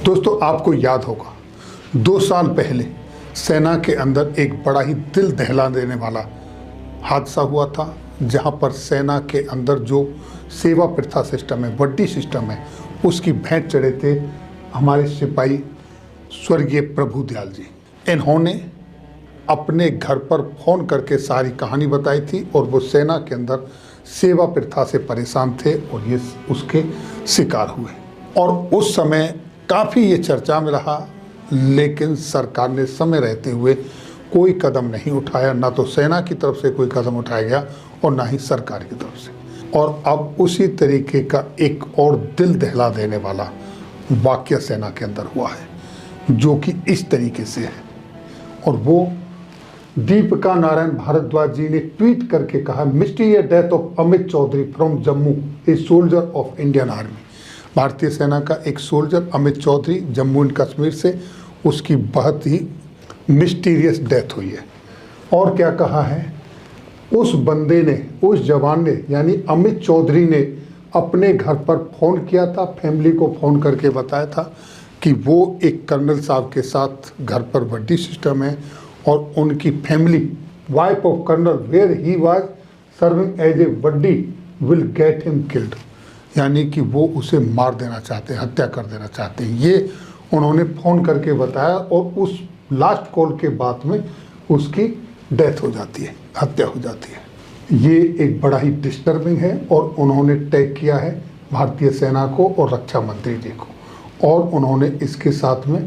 दोस्तों, आपको याद होगा 2 साल पहले सेना के अंदर एक बड़ा ही दिल दहला देने वाला हादसा हुआ था, जहां पर सेना के अंदर जो सेवा प्रथा सिस्टम है, वर्दी सिस्टम है, उसकी भेंट चढ़े थे हमारे सिपाही स्वर्गीय प्रभु दयाल जी। इन्होंने अपने घर पर फ़ोन करके सारी कहानी बताई थी और वो सेना के अंदर सेवा प्रथा से परेशान थे और ये उसके शिकार हुए। और उस समय काफ़ी ये चर्चा में रहा, लेकिन सरकार ने समय रहते हुए कोई कदम नहीं उठाया। ना तो सेना की तरफ से कोई कदम उठाया गया और ना ही सरकार की तरफ से। और अब उसी तरीके का एक और दिल दहला देने वाला वाक़या सेना के अंदर हुआ है, जो कि इस तरीके से है। और वो दीपिका नारायण भारद्वाज जी ने ट्वीट करके कहा, mysterious death of Amit Chaudhary from Jammu, a soldier of Indian army. भारतीय सेना का एक सोल्जर अमित चौधरी जम्मू एंड कश्मीर से, उसकी बहुत ही मिस्टीरियस डेथ हुई है। और क्या कहा है, उस बंदे ने, उस जवान ने, यानी अमित चौधरी ने अपने घर पर फ़ोन किया था, फैमिली को फ़ोन करके बताया था कि वो एक कर्नल साहब के साथ घर पर वर्दी सिस्टम है और उनकी family, wife of colonel where he was serving as a वर्दी, विल गेट हिम किल्ड, यानी कि वो उसे मार देना चाहते हैं, हत्या कर देना चाहते हैं। ये उन्होंने फ़ोन करके बताया और उस लास्ट कॉल के बाद में उसकी डेथ हो जाती है, हत्या हो जाती है। ये एक बड़ा ही डिस्टर्बिंग है और उन्होंने टैग किया है भारतीय सेना को और रक्षा मंत्री जी को, और उन्होंने इसके साथ में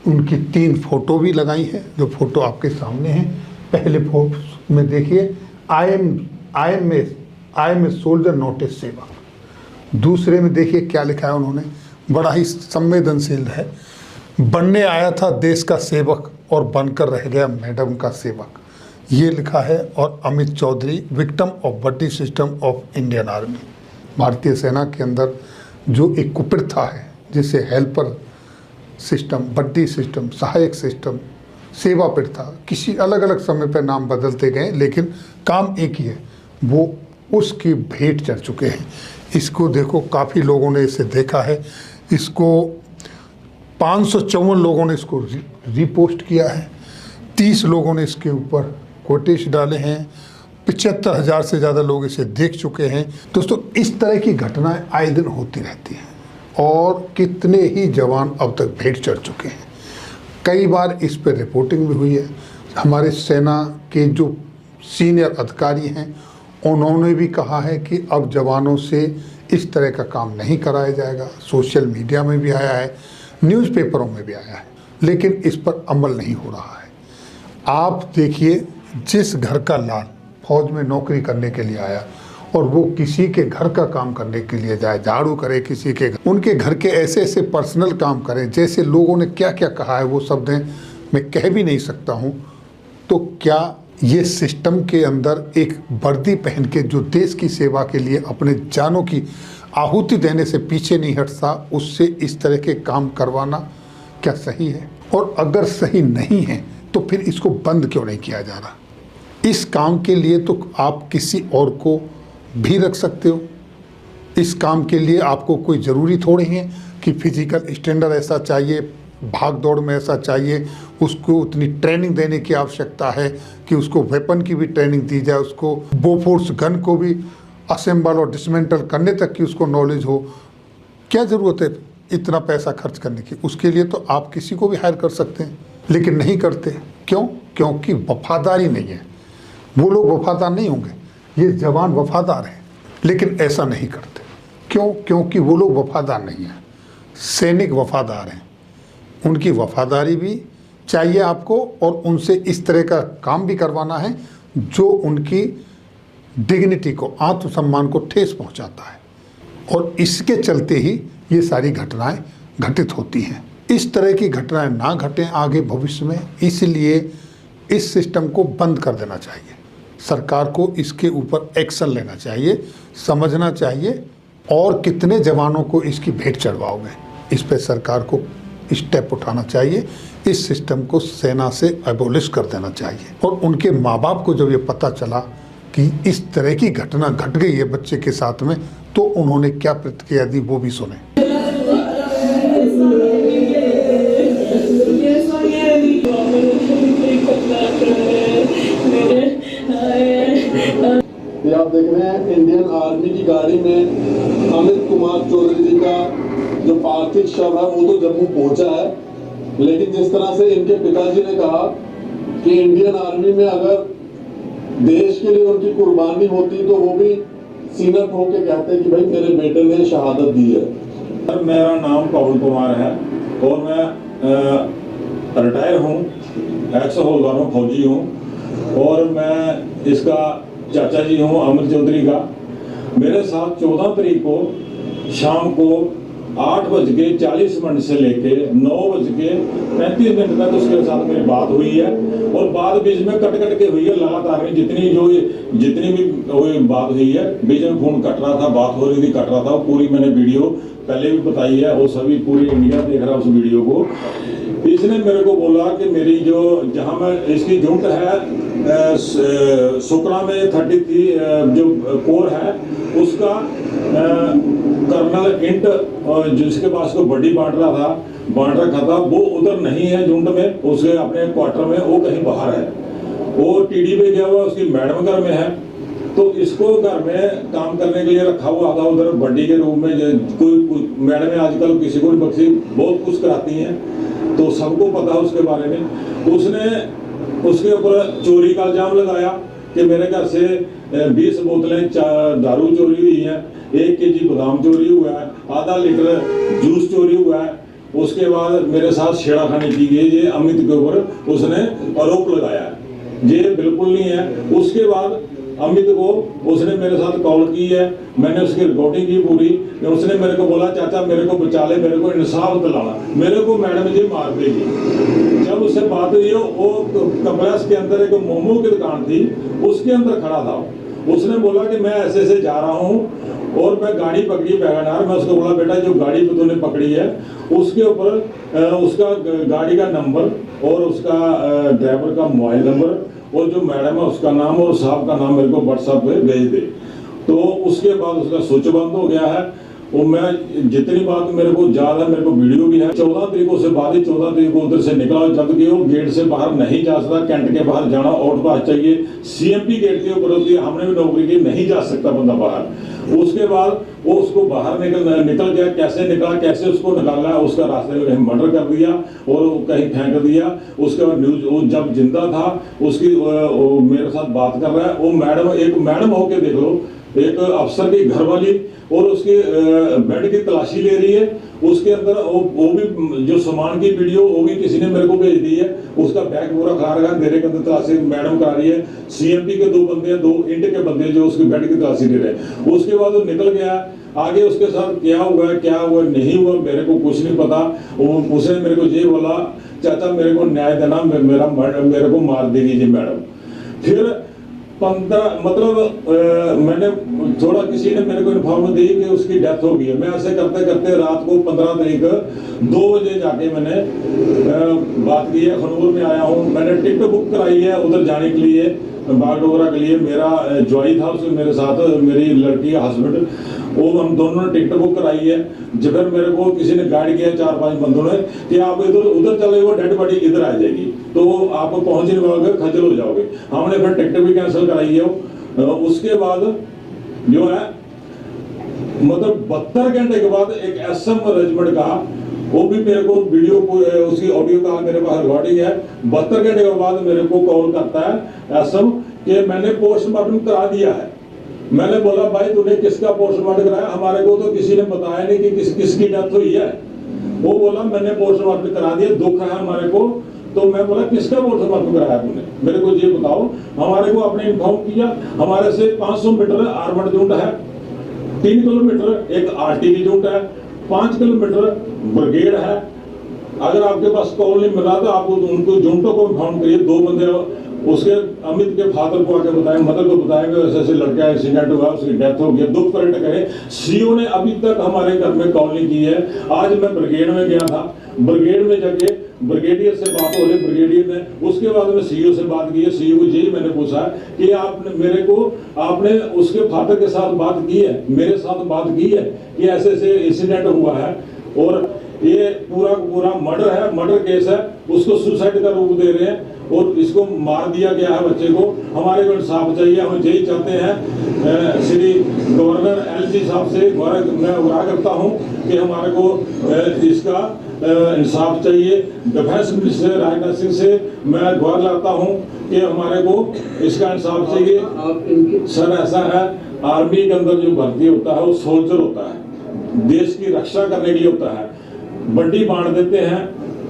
उनकी 3 फोटो भी लगाई है, जो फोटो आपके सामने हैं। पहले फोटो में देखिए, I am a soldier not a सेवक। दूसरे में देखिए क्या लिखा है उन्होंने, बड़ा ही संवेदनशील है, बनने आया था देश का सेवक और बनकर रह गया मैडम का सेवक, ये लिखा है। और अमित चौधरी विक्टिम ऑफ वर्दी सिस्टम ऑफ इंडियन आर्मी। भारतीय सेना के अंदर जो एक कुप्रथा है, जिसे हेल्पर सिस्टम, वर्दी सिस्टम, सहायक सिस्टम, सेवा प्रथा, किसी अलग अलग समय पर नाम बदलते गए, लेकिन काम एक ही है, वो उसकी भेंट चढ़ चुके हैं। इसको देखो, काफ़ी लोगों ने इसे देखा है, इसको 554 लोगों ने इसको रीपोस्ट किया है, 30 लोगों ने इसके ऊपर कोटेश डाले हैं, 75,000 से ज़्यादा लोग इसे देख चुके हैं। दोस्तों, इस तरह की घटनाएं आए दिन होती रहती हैं और कितने ही जवान अब तक भेंट चढ़ चुके हैं। कई बार इस पर रिपोर्टिंग भी हुई है। हमारे सेना के जो सीनियर अधिकारी हैं, उन्होंने भी कहा है कि अब जवानों से इस तरह का काम नहीं कराया जाएगा। सोशल मीडिया में भी आया है, न्यूज़पेपरों में भी आया है, लेकिन इस पर अमल नहीं हो रहा है। आप देखिए, जिस घर का लाल फौज में नौकरी करने के लिए आया और वो किसी के घर का काम करने के लिए जाए, झाड़ू करे किसी के घर, उनके घर के ऐसे ऐसे पर्सनल काम करें, जैसे लोगों ने क्या क्या कहा है वो शब्द मैं कह भी नहीं सकता हूँ। तो क्या ये सिस्टम के अंदर एक वर्दी पहन के जो देश की सेवा के लिए अपने जानों की आहुति देने से पीछे नहीं हटता, उससे इस तरह के काम करवाना क्या सही है? और अगर सही नहीं है तो फिर इसको बंद क्यों नहीं किया जा रहा? इस काम के लिए तो आप किसी और को भी रख सकते हो। इस काम के लिए आपको कोई ज़रूरी थोड़ी है कि फिजिकल स्टैंडर्ड ऐसा चाहिए, भाग दौड़ में ऐसा चाहिए, उसको उतनी ट्रेनिंग देने की आवश्यकता है कि उसको वेपन की भी ट्रेनिंग दी जाए, उसको बोफोर्स गन को भी असेंबल और डिसमेंटल करने तक की उसको नॉलेज हो। क्या ज़रूरत है इतना पैसा खर्च करने की? उसके लिए तो आप किसी को भी हायर कर सकते हैं, लेकिन नहीं करते। क्यों? क्योंकि वफादारी नहीं है। वो लोग वफादार नहीं होंगे, ये जवान वफादार हैं, लेकिन ऐसा नहीं करते। क्यों? क्योंकि वो लोग वफादार नहीं हैं, सैनिक वफादार हैं। उनकी वफादारी भी चाहिए आपको और उनसे इस तरह का काम भी करवाना है जो उनकी डिग्निटी को, आत्मसम्मान को ठेस पहुंचाता है। और इसके चलते ही ये सारी घटनाएं घटित होती हैं। इस तरह की घटनाएं ना घटें आगे भविष्य में, इसलिए इस सिस्टम को बंद कर देना चाहिए। सरकार को इसके ऊपर एक्शन लेना चाहिए, समझना चाहिए। और कितने जवानों को इसकी भेंट चढ़वाओगे, इस पर सरकार को स्टेप उठाना चाहिए। इस सिस्टम को सेना से एबोलिश कर देना चाहिए। और उनके माँ बाप को जब ये पता चला कि इस तरह की घटना घट गई है बच्चे के साथ में, तो उन्होंने क्या प्रतिक्रिया दी वो भी सुने। शव है वो तो जम्मू पहुंचा है, लेकिन जिस तरह से इनके पिताजी ने कहा कि इंडियन आर्मी में अगर देश के लिए उनकी कुर्बानी होती तो वो भी सीना ठोक के कहते कि भाई मेरे बेटे ने शहादत दी है। मेरा नाम पवन कुमार है और मैं रिटायर हूँ, एक्स हवलदार हूँ, फौजी हूँ और मैं इसका चाचा जी हूँ अमित चौधरी का। मेरे साथ 14 तारीख को शाम को 8:40 से लेके 9:35 तक उसके साथ मेरी बात हुई है और बात बीच में कट के हुई है लगातार। जितनी भी बात हुई है बीच में फोन कट रहा था, बात हो रही थी, कट रहा था। पूरी मैंने वीडियो पहले भी बताई है और सभी पूरी इंडिया देख रहा है उस वीडियो को। इसने मेरे को बोला कि मेरी जो जहाँ मैं इसकी झुंड है सुकरा में 33 जो कोर है उसका कर्नल इंट जिसके पास को बड़ी बांट रखा था वो उधर नहीं है झुंड में, उसके अपने क्वार्टर में, वो कहीं बाहर है। वो टीडी पे गया हुआ, उसकी मैडम घर में है। तो इसको घर में काम करने के लिए रखा हुआ था उधर बड्डी के रूप में। कोई मैडम आजकल किसी को नहीं बख्शी, बहुत कुछ कराती हैं, तो सबको पता है उसके बारे में। उसने उसके ऊपर चोरी का इल्जाम लगाया कि मेरे घर से 20 बोतलें दारू चोरी हुई है, 1 केजी बादाम चोरी हुआ है, आधा लीटर जूस चोरी हुआ है। उसके बाद मेरे साथ छेड़खानी की गई, ये अमित के ऊपर उसने आरोप लगाया है। ये बिल्कुल नहीं है। उसके बाद अमित को उसने मेरे साथ कॉल की है, मैंने उसकी रिकॉर्डिंग की पूरी। उसने मेरे को बोला चाचा मेरे को बचा ले, मेरे को इंसाफ दिलाना, मेरे को मैडम जी मार देगी। जब उससे बात हुई वो कपड़ास के अंदर एक मोमो की दुकान थी, उसके अंदर खड़ा था। उसने बोला कि मैं ऐसे ऐसे जा रहा हूँ और मैं गाड़ी पकड़ी वैगनार। मैं उसको बोला बेटा जो गाड़ी पे तूने पकड़ी है उसके ऊपर उसका गाड़ी का नंबर और उसका ड्राइवर का मोबाइल नंबर और जो मैडम है उसका नाम और साहब का नाम मेरे को व्हाट्सएप पे भेज दे। तो उसके बाद उसका स्विच बंद हो गया है। और मैं जितनी बात मेरे को याद है, मेरे को वीडियो भी है। 14 तारीखों से बाद ही 14 तारीख को उधर से निकला, जबकि वो गेट से बाहर नहीं जा सकता। कैंट के बाहर जाना आउट पास चाहिए, सीएमपी गेट के ऊपर होती है। हमने भी नौकरी की, नहीं जा सकता बंदा बाहर। उसके बाद वो उसको बाहर निकल गया। कैसे निकला, कैसे उसको निकाला, उसका रास्ते में कहीं मर्डर कर दिया और कहीं फेंक दिया। उसके बाद न्यूज वो जब जिंदा था उसकी मेरे साथ बात कर रहा है। वो मैडम, एक मैडम होके देख लो, एक अफसर की घरवाली, और उसकी बेड की तलाशी ले रही है। उसके अंदर वो भी जो सामान की वीडियो वो भी किसी ने मेरे को भेज दी है। उसका बैग पूरा खा रखा है, मेरे के अंदर तलाशी मैडम करा रही है। सीएमपी के 2 बंदे, 2 इंट के बंदे जो उसके बेड की तलाशी ले रहे हैं। उसके बाद वो निकल गया। आगे उसके साथ क्या हुआ नहीं हुआ मेरे को कुछ नहीं पता। उसने मेरे को ये बोला चाचा मेरे को न्याय देना, मेरे को मार देगी जी मैडम। फिर 15 मतलब मैंने थोड़ा किसी ने मेरे को इन्फॉर्म दी कि उसकी डेथ हो गई है। मैं ऐसे करते करते रात को 15 तारीख 2 बजे जाके मैंने बात की है। खनूर में आया हूँ, मैंने टिकट बुक कराई है उधर जाने के लिए, बागडोगरा के लिए। मेरा जॉय था उसमें मेरे साथ, मेरी लड़की का हस्बैंड, वो हम दोनों ने टिकट बुक कराई है। जब फिर मेरे को किसी ने गाइड किया 4-5 बंदों ने कि आप इधर उधर चले, वो डेड बॉडी इधर आ जाएगी तो आप पहुंच नहीं पाओगे, खजल हो जाओगे। हमने फिर टिकट भी कैंसिल कराई है। उसके बाद जो है मतलब 72 घंटे के बाद एक एसएम रेजिमेंट का, वो भी मेरे को वीडियो उसकी ऑडियो का मेरे पास रिकॉर्डिंग है। 72 घंटे के बाद मेरे को कॉल करता है एसएम कि मैंने पोस्टमार्टम करा दिया है। मैंने बोला भाई तूने किसका पोस्टमार्टम कराया, हमारे को तो किसी ने बताया नहीं कि किसकी डेथ हुई है। वो बोला मैंने पोस्टमार्टम करा दिया, दुख है हमारे को। तो मैं बोला किसका पोस्टमार्टम कराया तूने, मेरे को ये बताओ। हमारे को आपने इन्फॉर्म किया, हमारे से 500 मीटर आर्मड यूनिट है, 3 किलोमीटर एक आरटीबी यूनिट है, 5 किलोमीटर ब्रिगेड है। अगर आपके पास कॉल नहीं मिला तो आप उनको यूनिटों को इन्फॉर्म करिए। 2 बंदे उसके अमित के फादर को आके बताएं, मदर को बताएंगे ऐसे ऐसे लड़का एक्सीडेंट हुआ, उसकी डेथ हो गई, दुख प्रकट करें। सीओ ने अभी तक हमारे घर में कॉल नहीं की है। आज मैं ब्रिगेड में गया था, ब्रिगेड में जाके ब्रिगेडियर से बात हो रही, ब्रिगेडियर ने उसके बाद में सीईओ से बात की है। सीईओ को यही मैंने पूछा कि आपने उसके फादर के साथ बात की है, मेरे साथ बात की है कि ऐसे ऐसे इंसिडेंट हुआ है और ये पूरा मर्डर है, मर्डर केस है, उसको सुसाइड का रूप दे रहे हैं। और इसको मार दिया गया है बच्चे को। हमारे को इंसाफ चाहिए, हम यही चाहते हैं। श्री गवर्नर एलजी साहब से मैं आग्रह करता हूं कि हमारे को इसका इंसाफ चाहिए। डिफेंस मिनिस्टर राजनाथ सिंह से मैं गुहार लगाता हूं कि हमारे को इसका इंसाफ चाहिए। सर ऐसा है, आर्मी के अंदर जो भर्ती होता है वो सोल्जर होता है, देश की रक्षा करने के लिए होता है। बड्डी बांट देते हैं,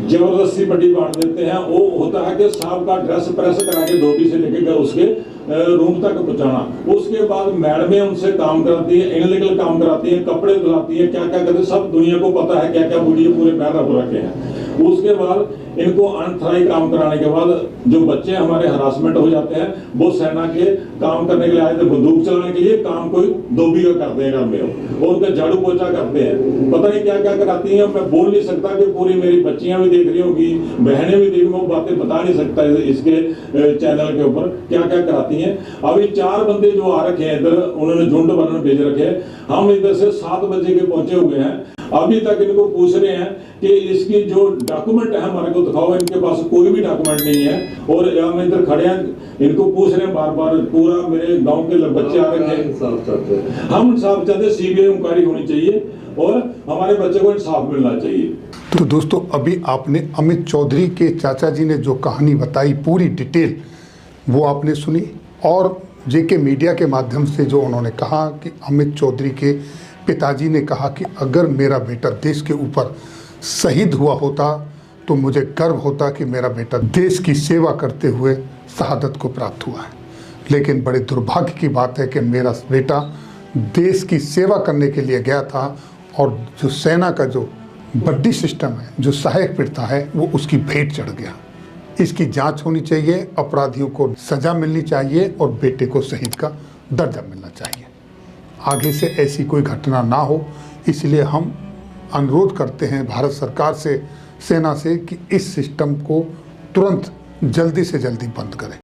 जबरदस्ती बड्डी बांट देते हैं। वो होता है कि साहब का ड्रेस प्रेस करा के धोबी से लेके उसके रूम तक पहुंचाना। उसके बाद मैडमें उनसे काम कराती है, इनलीगल काम कराती है, कपड़े धुलाती है, क्या क्या करते, सब दुनिया को पता है क्या क्या वीडियो पूरे पैर रख रखे हैं। उसके बाद इनको अनथराई काम कराने के बाद जो बच्चे हमारे हरासमेंट हो जाते हैं, वो सेना के काम करने के लिए आए थे, बंदूक चलाने के लिए काम कोई धोबी का करते हैं घर में, और उनका झाड़ू पोछा करते हैं, पता नहीं क्या क्या कराती हैं। मैं बोल नहीं सकता कि पूरी मेरी बच्चियां भी देख रही होगी, बहनें भी देख, वो बातें बता नहीं सकता इसके चैनल के ऊपर क्या क्या कराती हैं। अभी 4 बंदे जो आ रखे हैं इधर, उन्होंने झुंड बनने भेज रखे हैं। हम इधर से 7 बजे के पहुंचे हुए हैं, अभी तक इनको पूछ रहे हैं कि इसकी जो डॉक्यूमेंट है हमारे को दिखाओ। इनके पास कोई भी डॉक्यूमेंट नहीं है, और हम इधर खड़े हैं, इनको पूछ रहे हैं बार बार। पूरा मेरे गांव के बच्चे आ रखे हैं, हम इंसाफ चाहते हैं, सीबीआई इंक्वायरी होनी चाहिए और हमारे बच्चे को इंसाफ मिलना चाहिए। तो दोस्तों, अभी आपने अमित चौधरी के चाचा जी ने जो कहानी बताई, पूरी डिटेल वो आपने सुनी, और जेके मीडिया के माध्यम से जो उन्होंने कहा कि अमित चौधरी के पिताजी ने कहा कि अगर मेरा बेटा देश के ऊपर शहीद हुआ होता तो मुझे गर्व होता कि मेरा बेटा देश की सेवा करते हुए शहादत को प्राप्त हुआ है। लेकिन बड़े दुर्भाग्य की बात है कि मेरा बेटा देश की सेवा करने के लिए गया था, और जो सेना का जो बड्डी सिस्टम है, जो सहायक पीड़ता है, वो उसकी भेंट चढ़ गया। इसकी जांच होनी चाहिए, अपराधियों को सजा मिलनी चाहिए, और बेटे को शहीद का दर्जा मिलना चाहिए। आगे से ऐसी कोई घटना ना हो, इसलिए हम अनुरोध करते हैं भारत सरकार से, सेना से, कि इस सिस्टम को तुरंत जल्दी से जल्दी बंद करें।